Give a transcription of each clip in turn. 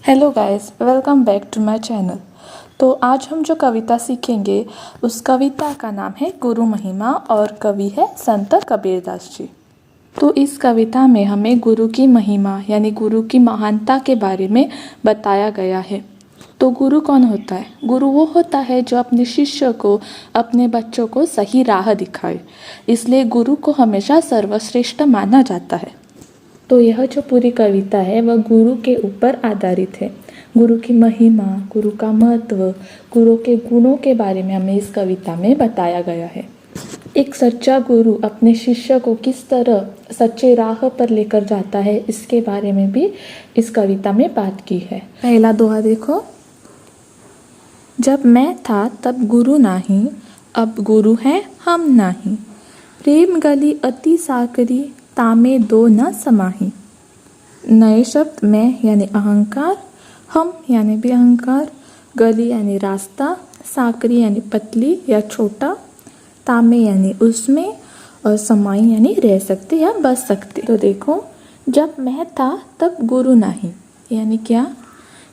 Hello guys, welcome back to my channel. तो आज हम जो कविता सीखेंगे उस कविता का नाम है गुरु महिमा और कवि है संत कबीरदास जी। तो इस कविता में हमें गुरु की महिमा यानी गुरु की महानता के बारे में बताया गया है। तो गुरु कौन होता है? गुरु वो होता है जो अपने शिष्य को, अपने बच्चों को सही राह दिखाए। इसलिए गुरु को हमेशा सर्वश्रेष्ठ माना जाता है। तो यह जो पूरी कविता है वह गुरु के ऊपर आधारित है। गुरु की महिमा, गुरु का महत्व, गुरु के गुणों के बारे में हमें इस कविता में बताया गया है। एक सच्चा गुरु अपने शिष्य को किस तरह सच्चे राह पर लेकर जाता है, इसके बारे में भी इस कविता में बात की है। पहला दोहा देखो। जब मैं था तब गुरु नाही, अब गुरु है हम नाही। प्रेम गली अति साकरी, तामे दो न समाही। नए शब्द मैं यानी अहंकार, हम यानी भी अहंकार, गली यानी रास्ता, साकरी यानी पतली या छोटा, तामे यानी उसमें, और समाई यानी रह सकते या बस सकते। तो देखो, जब मैं था तब गुरु नहीं यानी क्या?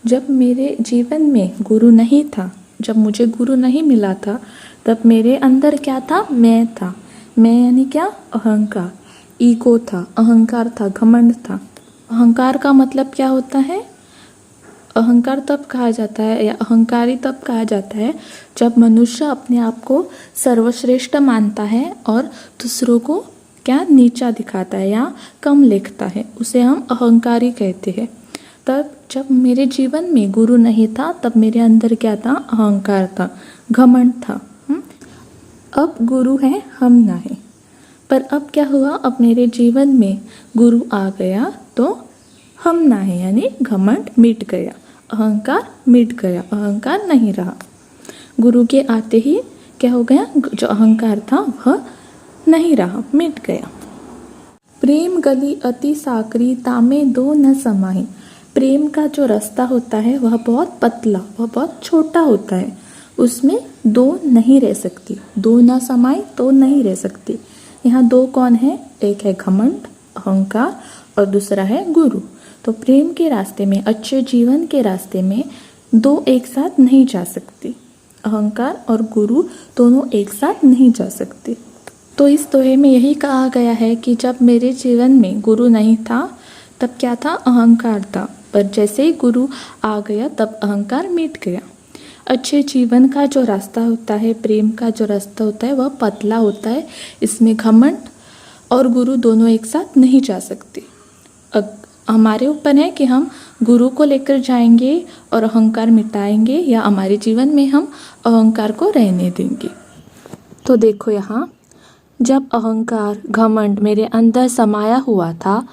जब मेरे जीवन में गुरु नहीं था, जब मुझे गुरु नहीं मिला था, तब मेरे अंदर क्या था? मैं था। मैं यानी क्या? अहंकार, ईगो था, अहंकार था, घमंड था। अहंकार का मतलब क्या होता है? अहंकार तब कहा जाता है या अहंकारी तब कहा जाता है जब मनुष्य अपने आप को सर्वश्रेष्ठ मानता है और दूसरों को क्या नीचा दिखाता है या कम लिखता है, उसे हम अहंकारी कहते हैं। तब जब मेरे जीवन में गुरु नहीं था तब मेरे अंदर क्या था? अहंकार था, घमंड था। अब गुरु है हम नहीं। पर अब क्या हुआ? अब मेरे जीवन में गुरु आ गया तो हम ना है यानी घमंड मिट गया, अहंकार मिट गया, अहंकार नहीं रहा। गुरु के आते ही क्या हो गया? जो अहंकार था वह नहीं रहा, मिट गया। प्रेम गली अति साकरी, तामे दो न समाही। प्रेम का जो रास्ता होता है वह बहुत पतला, वह बहुत छोटा होता है, उसमें दो नहीं रह सकती। दो न समाई तो नहीं रह सकती। यहाँ दो कौन है? एक है घमंड, अहंकार, और दूसरा है गुरु। तो प्रेम के रास्ते में, अच्छे जीवन के रास्ते में दो एक साथ नहीं जा सकती। अहंकार और गुरु दोनों एक साथ नहीं जा सकते। तो इस दोहे में यही कहा गया है कि जब मेरे जीवन में गुरु नहीं था तब क्या था? अहंकार था। पर जैसे ही गुरु आ गया तब अहंकार मिट गया। अच्छे जीवन का जो रास्ता होता है, प्रेम का जो रास्ता होता है, वह पतला होता है। इसमें घमंड और गुरु दोनों एक साथ नहीं जा सकते। हमारे ऊपर है कि हम गुरु को लेकर जाएंगे और अहंकार मिटाएंगे या हमारे जीवन में हम अहंकार को रहने देंगे। तो देखो यहाँ, जब अहंकार, घमंड मेरे अंदर समाया हुआ था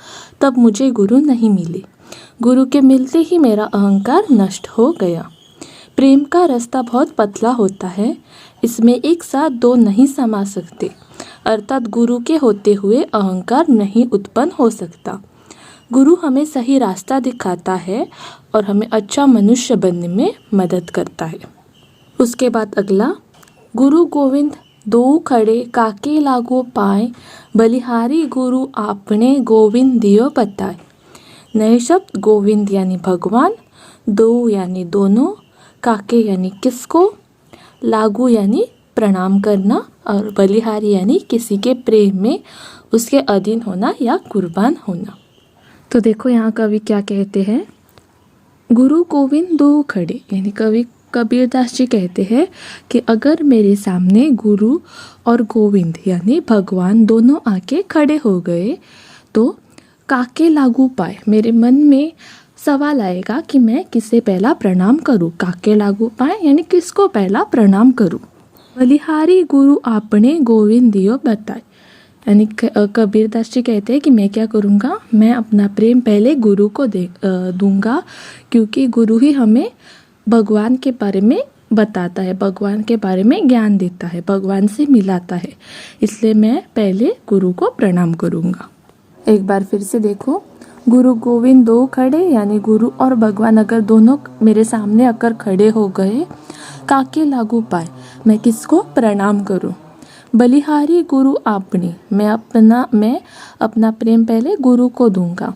तब मुझे गुरु नहीं मिले। गुरु के मिलते ही मेरा अहंकार नष्ट हो गया। प्रेम का रास्ता बहुत पतला होता है, इसमें एक साथ दो नहीं समा सकते, अर्थात गुरु के होते हुए अहंकार नहीं उत्पन्न हो सकता। गुरु हमें सही रास्ता दिखाता है और हमें अच्छा मनुष्य बनने में मदद करता है। उसके बाद अगला, गुरु गोविंद दो खड़े, काके लागो पाए, बलिहारी गुरु आपने गोविंद दियो बताए। नए शब्द, गोविंद यानी भगवान, दो यानी दोनों, काके यानी किसको, लागू यानी प्रणाम करना, और बलिहारी यानी किसी के प्रेम में उसके अधीन होना या कुर्बान होना। तो देखो यहाँ कवि क्या कहते हैं? गुरु गोविंद दो खड़े यानी कवि कबीरदास जी कहते हैं कि अगर मेरे सामने गुरु और गोविंद यानी भगवान दोनों आके खड़े हो गए तो काके लागू पाए, मेरे मन में सवाल आएगा कि मैं किसे पहला प्रणाम करूं। काके लागू पाए यानी किसको पहला प्रणाम करूं। बलिहारी गुरु आपने गोविंद दियो बताए, यानी कबीरदास जी कहते हैं कि मैं क्या करूंगा? मैं अपना प्रेम पहले गुरु को दूंगा, क्योंकि गुरु ही हमें भगवान के बारे में बताता है, भगवान के बारे में ज्ञान देता है, भगवान से मिलाता है। इसलिए मैं पहले गुरु को प्रणाम करूंगा। एक बार फिर से देखो, गुरु गोविंद दो खड़े यानी गुरु और भगवान अगर दोनों मेरे सामने आकर खड़े हो गए, काके लागू पाए, मैं किसको प्रणाम करूं। बलिहारी गुरु आपने, मैं अपना प्रेम पहले गुरु को दूंगा,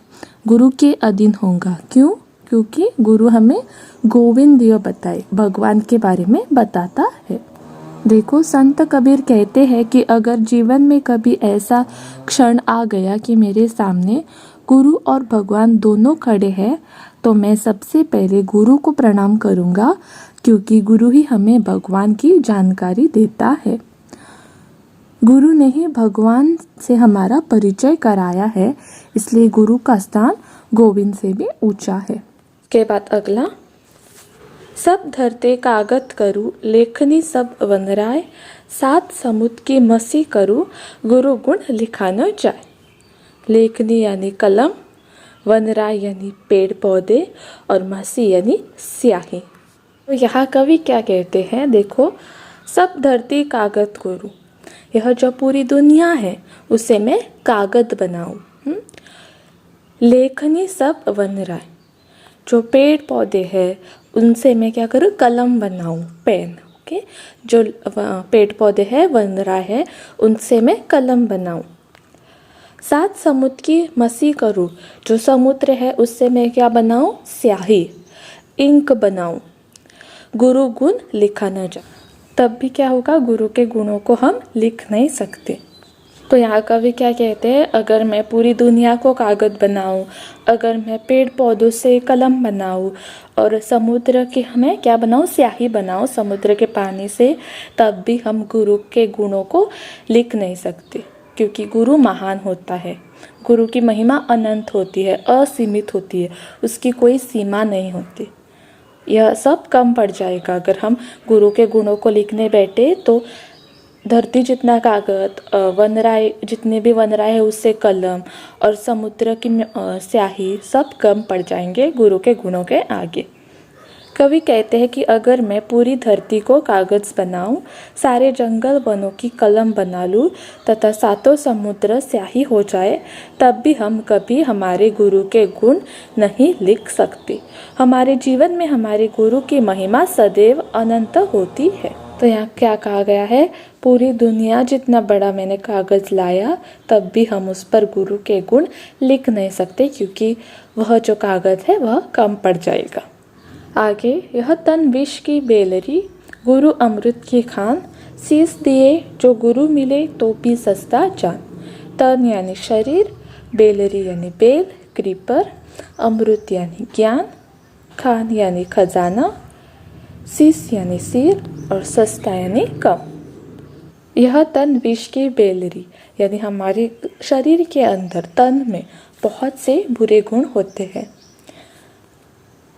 गुरु के अधीन होऊंगा। क्यों? क्योंकि गुरु हमें गोविंद बताए भगवान के बारे में बताता है। देखो, संत कबीर कहते हैं कि अगर जीवन में कभी ऐसा क्षण आ गया कि मेरे सामने गुरु और भगवान दोनों खड़े हैं तो मैं सबसे पहले गुरु को प्रणाम करूँगा, क्योंकि गुरु ही हमें भगवान की जानकारी देता है। गुरु ने ही भगवान से हमारा परिचय कराया है, इसलिए गुरु का स्थान गोविंद से भी ऊंचा है। के बाद अगला, सब धरते कागत करूँ, लेखनी सब वनराय, सात समुद्र की मसी करूँ, गुरु गुण लिखा न जाए। लेखनी यानी कलम, वनराय यानी पेड़ पौधे, और मसी यानी स्याही। तो यहाँ कवि क्या कहते हैं, देखो, सब धरती कागत करूँ, यह जो पूरी दुनिया है उसे मैं कागज बनाऊँ। लेखनी सब वनराय, जो पेड़ पौधे हैं उनसे मैं क्या करूँ, कलम बनाऊँ, पेन। ओके, जो पेड़ पौधे हैं वनराय है उनसे मैं कलम बनाऊँ। सात समुद्र की मसी करूँ, जो समुद्र है उससे मैं क्या बनाऊँ, स्याही, इंक बनाऊँ। गुरु गुण लिखा न जाए, तब भी क्या होगा, गुरु के गुणों को हम लिख नहीं सकते। तो यहाँ कवि क्या कहते हैं, अगर मैं पूरी दुनिया को कागज बनाऊँ, अगर मैं पेड़ पौधों से कलम बनाऊँ और समुद्र की मैं क्या बनाऊँ, स्याही बनाऊँ समुद्र के पानी से, तब भी हम गुरु के गुणों को लिख नहीं सकते, क्योंकि गुरु महान होता है। गुरु की महिमा अनंत होती है, असीमित होती है, उसकी कोई सीमा नहीं होती। यह सब कम पड़ जाएगा अगर हम गुरु के गुणों को लिखने बैठे, तो धरती जितना कागज, वनराय जितने भी वनराय है उससे कलम, और समुद्र की स्याही, सब कम पड़ जाएंगे गुरु के गुणों के आगे। कवि कहते हैं कि अगर मैं पूरी धरती को कागज बनाऊं, सारे जंगल वनों की कलम बना लूं तथा सातों समुद्र स्याही हो जाए, तब भी हम कभी हमारे गुरु के गुण नहीं लिख सकते। हमारे जीवन में हमारे गुरु की महिमा सदैव अनंत होती है। तो यहाँ क्या कहा गया है, पूरी दुनिया जितना बड़ा मैंने कागज लाया, तब भी हम उस पर गुरु के गुण लिख नहीं सकते, क्योंकि वह जो कागज है वह कम पड़ जाएगा। आगे, यह तन विष की बेलरी, गुरु अमृत की खान, शीश दिए जो गुरु मिले तो भी सस्ता जान। तन यानी शरीर, बेलरी यानी बेल, क्रीपर, अमृत यानी ज्ञान, खान यानी खजाना, शीश यानी सिर, और सस्ता यानी कम। यह तन विष की बेलरी यानी हमारे शरीर के अंदर, तन में बहुत से बुरे गुण होते हैं।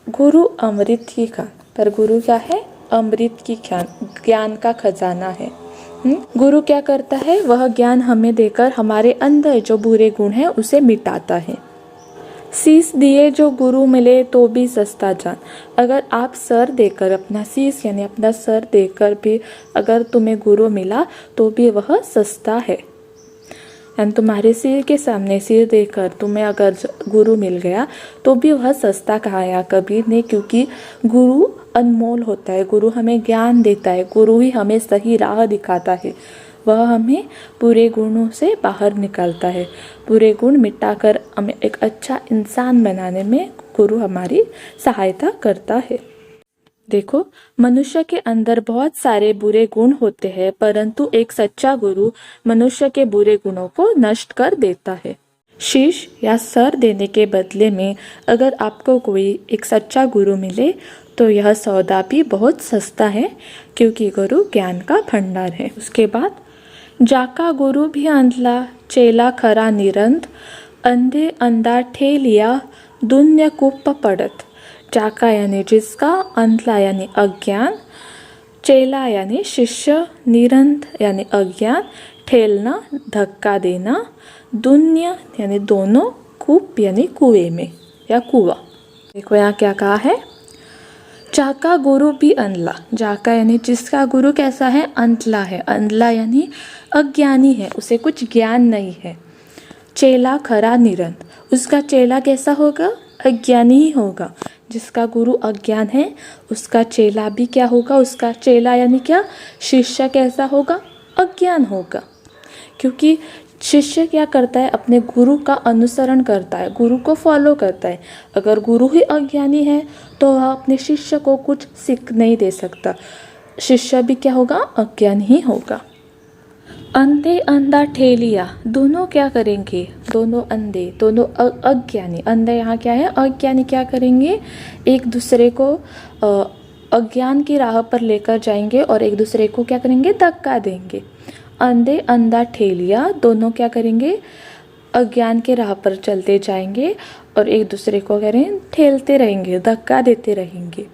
गुरु अमृत की खान, पर गुरु क्या है, अमृत की खान, ज्ञान का खजाना है। गुरु क्या करता है, वह ज्ञान हमें देकर हमारे अंदर जो बुरे गुण हैं उसे मिटाता है। शीश दिए जो गुरु मिले तो भी सस्ता जान, अगर आप सर देकर, अपना शीश यानी अपना सर देकर भी अगर तुम्हें गुरु मिला तो भी वह सस्ता है। यानी तुम्हारे सिर के सामने सिर देकर तुम्हें अगर गुरु मिल गया तो भी वह सस्ता कहा कबीर ने, क्योंकि गुरु अनमोल होता है। गुरु हमें ज्ञान देता है, गुरु ही हमें सही राह दिखाता है, वह हमें बुरे गुणों से बाहर निकालता है। बुरे गुण मिटाकर हमें एक अच्छा इंसान बनाने में गुरु हमारी सहायता करता है। देखो, मनुष्य के अंदर बहुत सारे बुरे गुण होते हैं, परंतु एक सच्चा गुरु मनुष्य के बुरे गुणों को नष्ट कर देता है। शीश या सर देने के बदले में अगर आपको कोई एक सच्चा गुरु मिले तो यह सौदा भी बहुत सस्ता है, क्योंकि गुरु ज्ञान का भंडार है। उसके बाद, जाका गुरु भी अंधला, चेला खरा निरंत, अंधे अंधा ठेलिया, दुन्य कुप पड़त। जाका यानी जिसका, अंधला यानी अज्ञान, चेला यानी शिष्य, निरंत यानी अज्ञान, ठेलना धक्का देना, दुन्य यानी दोनों, कूप यानी कुएं में या कुआं। देखो यहाँ क्या कहा है, जाका गुरु भी अंधला। जाका यानी जिसका गुरु कैसा है, अंधला है। अंधला यानी अज्ञानी है, उसे कुछ ज्ञान नहीं है। चेला खरा निरंत, उसका चेला कैसा होगा, अज्ञानी ही होगा। जिसका गुरु अज्ञान है उसका चेला भी क्या होगा, उसका चेला यानी क्या, शिष्य कैसा होगा, अज्ञान होगा। क्योंकि शिष्य क्या करता है, अपने गुरु का अनुसरण करता है, गुरु को फॉलो करता है। अगर गुरु ही अज्ञानी है तो वह अपने शिष्य को कुछ सीख नहीं दे सकता, शिष्य भी क्या होगा, अज्ञानी ही होगा। अंधे अंधा ठेलिया, दोनों क्या करेंगे, दोनों अंधे, दोनों अज्ञानी, अंधे यहाँ क्या है, अज्ञानी क्या करेंगे, एक दूसरे को अज्ञान की राह पर लेकर जाएंगे और एक दूसरे को क्या करेंगे, धक्का देंगे। अंधे अंधा ठेलिया, दोनों क्या करेंगे, अज्ञान के राह पर चलते जाएंगे और एक दूसरे को करें ठेलते रहेंगे, धक्का देते रहेंगे।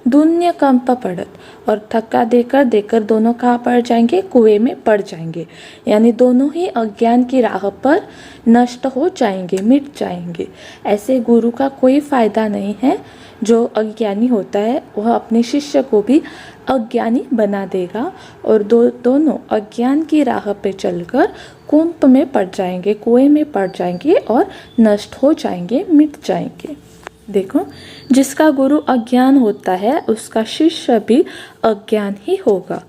दुन्य कंप पड़त, और धक्का देकर देकर दोनों कहाँ पड़ जाएंगे, कुएं में पड़ जाएंगे, यानी दोनों ही अज्ञान की राह पर नष्ट हो जाएंगे, मिट जाएंगे। ऐसे गुरु का कोई फायदा नहीं है। जो अज्ञानी होता है वह अपने शिष्य को भी अज्ञानी बना देगा और दोनों अज्ञान की राह पे चलकर कुंप में पड़ जाएंगे, कुएं में पड़ जाएंगे और नष्ट हो जाएंगे, मिट जाएंगे। देखो, जिसका गुरु अज्ञान होता है उसका शिष्य भी अज्ञान ही होगा,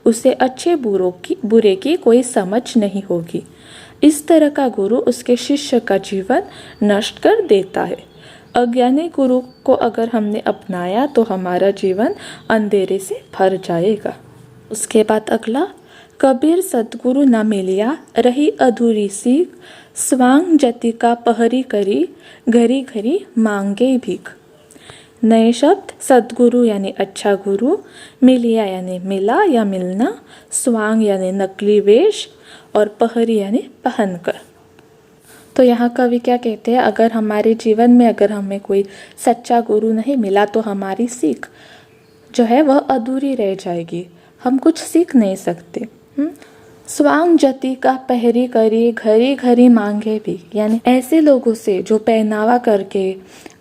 उसे अच्छे बुरे की कोई समझ नहीं होगी। इस तरह का गुरु उसके शिष्य का जीवन नष्ट कर देता है। अज्ञानी गुरु को अगर हमने अपनाया तो हमारा जीवन अंधेरे से भर जाएगा। उसके बाद अगला, कबीर सतगुरु न मिलिया रही अधूरी सीख, स्वांग जति का पहरी करी घरी घरी मांगे भीख। नए शब्द, सतगुरु यानी अच्छा गुरु, मिलिया यानी मिला या मिलना, स्वांग यानी नकली वेश और पहरी यानी पहनकर। तो यहाँ कवि क्या कहते हैं, अगर हमारे जीवन में अगर हमें कोई सच्चा गुरु नहीं मिला तो हमारी सीख जो है वह अधूरी रह जाएगी, हम कुछ सीख नहीं सकते। स्वांग जति का पहरी करी घरी घरी मांगे भी, यानी ऐसे लोगों से जो पहनावा करके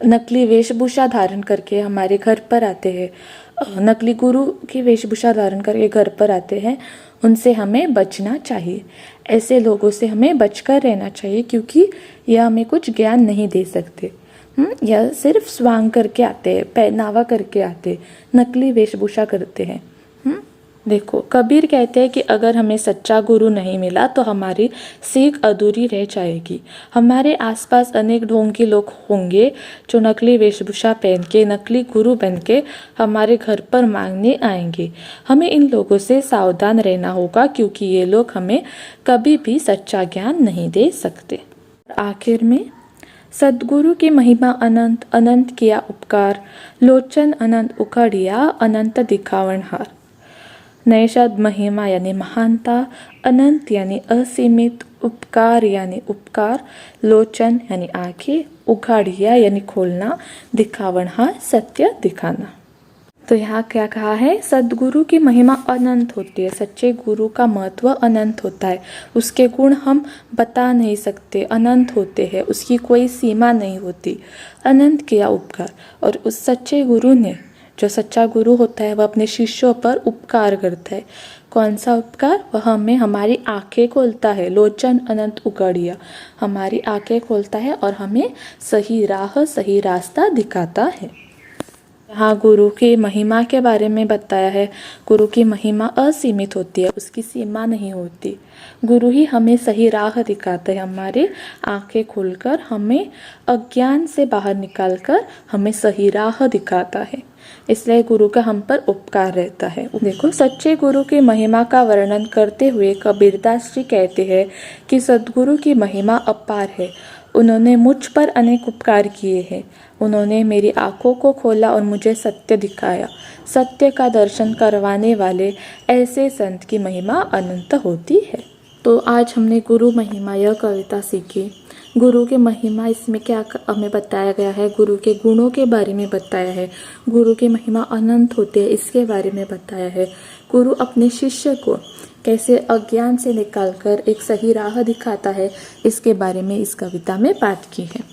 नकली वेशभूषा धारण करके हमारे घर पर आते हैं, नकली गुरु की वेशभूषा धारण करके घर पर आते हैं, उनसे हमें बचना चाहिए। ऐसे लोगों से हमें बचकर रहना चाहिए क्योंकि यह हमें कुछ ज्ञान नहीं दे सकते। यह सिर्फ स्वांग करके आते हैं, पहनावा करके आते हैं, नकली वेशभूषा करते हैं। देखो, कबीर कहते हैं कि अगर हमें सच्चा गुरु नहीं मिला तो हमारी सीख अधूरी रह जाएगी। हमारे आसपास अनेक ढोंगी लोग होंगे जो नकली वेशभूषा पहन के, नकली गुरु बन के हमारे घर पर मांगने आएंगे। हमें इन लोगों से सावधान रहना होगा क्योंकि ये लोग हमें कभी भी सच्चा ज्ञान नहीं दे सकते। आखिर में, सद्गुरु की महिमा अनंत, अनंत किया उपकार, लोचन अनंत उखड़िया अनंत दिखावनहार। नए शब्द, महिमा यानी महानता, अनंत यानी असीमित, उपकार यानी उपकार, लोचन यानी आंखें, उघाड़िया यानी खोलना, दिखावनहार सत्य दिखाना। तो यहाँ क्या कहा है, सद्गुरु की महिमा अनंत होती है, सच्चे गुरु का महत्व अनंत होता है, उसके गुण हम बता नहीं सकते, अनंत होते हैं, उसकी कोई सीमा नहीं होती। अनंत किया उपकार, और उस सच्चे गुरु ने, जो सच्चा गुरु होता है वह अपने शिष्यों पर उपकार करता है। कौन सा उपकार, वह हमें हमारी आंखें खोलता है, लोचन अनंत उगड़िया, हमारी आंखें खोलता है और हमें सही राह, सही रास्ता दिखाता है। यहाँ गुरु की महिमा के बारे में बताया है। गुरु की महिमा असीमित होती है, उसकी सीमा नहीं होती। गुरु ही हमें सही राह दिखाता है, हमारे आंखें खोलकर हमें अज्ञान से बाहर निकालकर हमें सही राह दिखाता है, इसलिए गुरु का हम पर उपकार रहता है। देखो, सच्चे गुरु की महिमा का वर्णन करते हुए कबीरदास जी कहते हैं कि सद्गुरु की महिमा अपार है। उन्होंने मुझ पर अनेक उपकार किए हैं। उन्होंने मेरी आंखों को खोला और मुझे सत्य दिखाया। सत्य का दर्शन करवाने वाले ऐसे संत की महिमा अनंत होती है। तो आज हमने गुरु महिमा यह कविता सीखी। गुरु की महिमा, इसमें क्या हमें बताया गया है, गुरु के गुणों के बारे में बताया है, गुरु की महिमा अनंत होती है इसके बारे में बताया है। गुरु अपने शिष्य को कैसे अज्ञान से निकालकर एक सही राह दिखाता है, इसके बारे में इस कविता में बात की है।